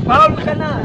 Foul ka na!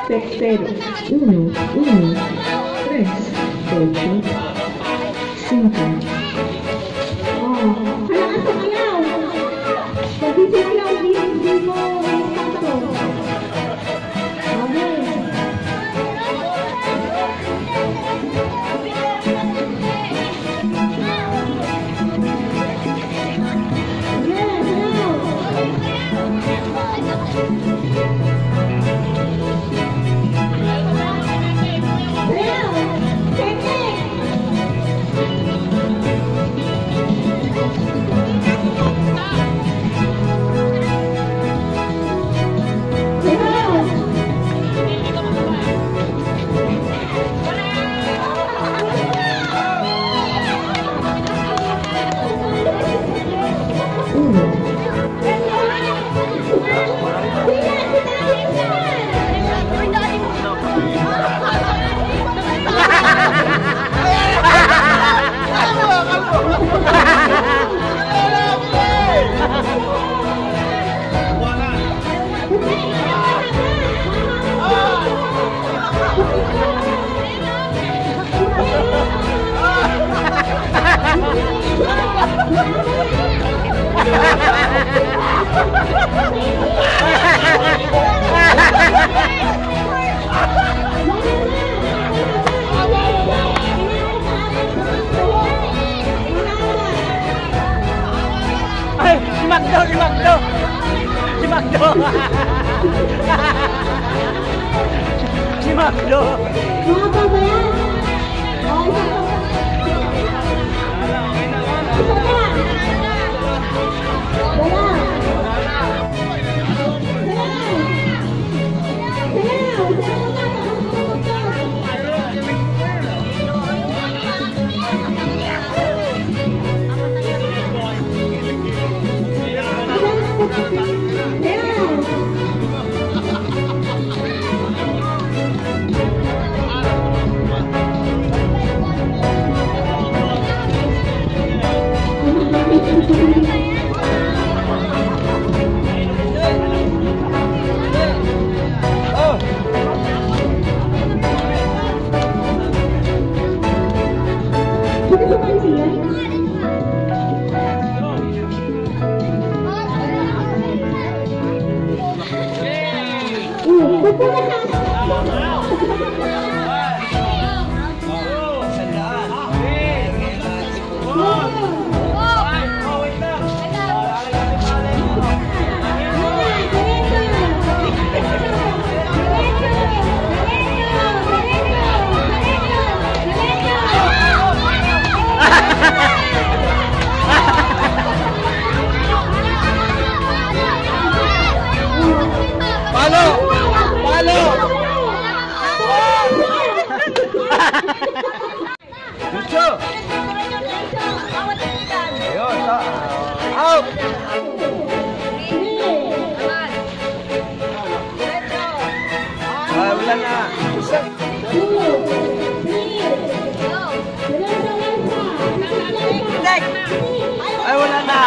Tercero, 1, 1, 3, 8, 5. Oh, wala ka sumayaw! Pag sumayaw, hindi mo sakto. Okay. Ha ha ha ha! Si Magdo! Si Magdo! Si Magdo! Mga pa ba yan? O, isa pa. Isa pa. Wala. Lucho! Ayun, out! Wala na. Ay, wala na.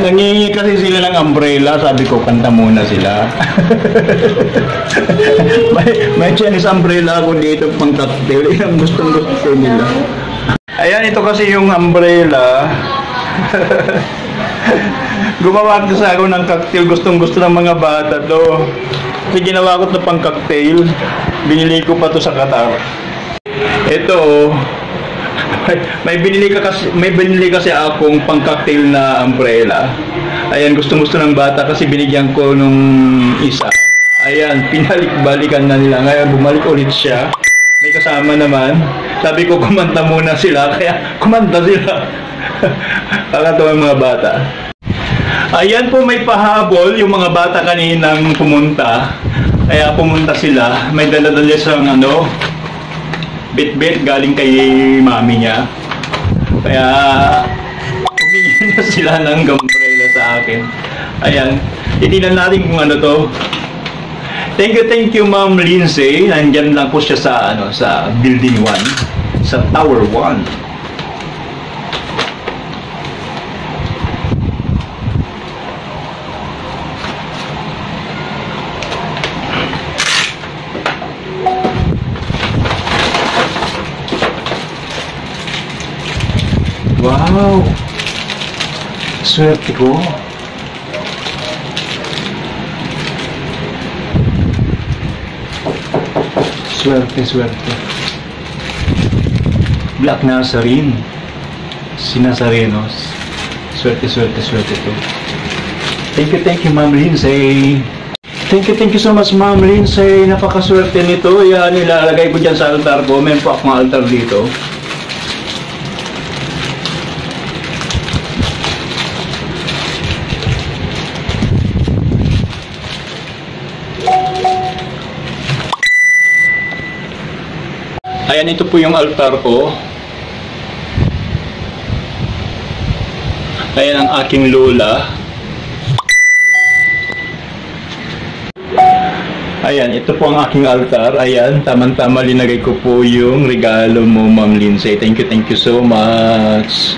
Nangingi kasi sila ng umbrella, sabi ko kanta muna sila. may Chinese umbrella ako dito pang cocktail, yung gustong gusto nila. Ayan, ito kasi yung umbrella. Gumawa ko sa ako ng cocktail, gustong gusto ng mga bata to. Kasi ginawa ko ito pang cocktail, binili ko pa to sa Qatar. Ito, may binili kasi akong pang-cocktail na umbrella. Ayan, gustong-gusto ng bata kasi binigyan ko nung isa. Ayan, pinalik-balikan na nila. Ngayon, bumalik ulit siya. May kasama naman. Sabi ko, kumanta muna sila. Kaya, kumanta sila. Pakatawa yung mga bata. Ayan po, may pahabol yung mga bata kaninang pumunta. Kaya pumunta sila. May dala-dala siyang bit-bit galing kay mami niya. Kaya humingi na sila ng umbrella sa akin. Ayan, titignan natin kung ano to. Thank you Ma'am Lindsay. Nandyan lang po siya sa sa building 1, sa Tower 1. Wow! Swerte ko. Swerte. Black Nazarene. Si Nazarenos. Swerte to. Thank you, Ma'am Lindsay. Thank you so much, Ma'am Lindsay. Napakaswerte nito. Yan, nilalagay ko dyan sa altar ko. Meron po akong altar dito. Ayan, ito po yung altar ko. Ayan ang aking lola. Ayan, ito po ang aking altar. Ayan, tamang-tama linagay ko po yung regalo mo, Ma'am Lindsay. Thank you so much.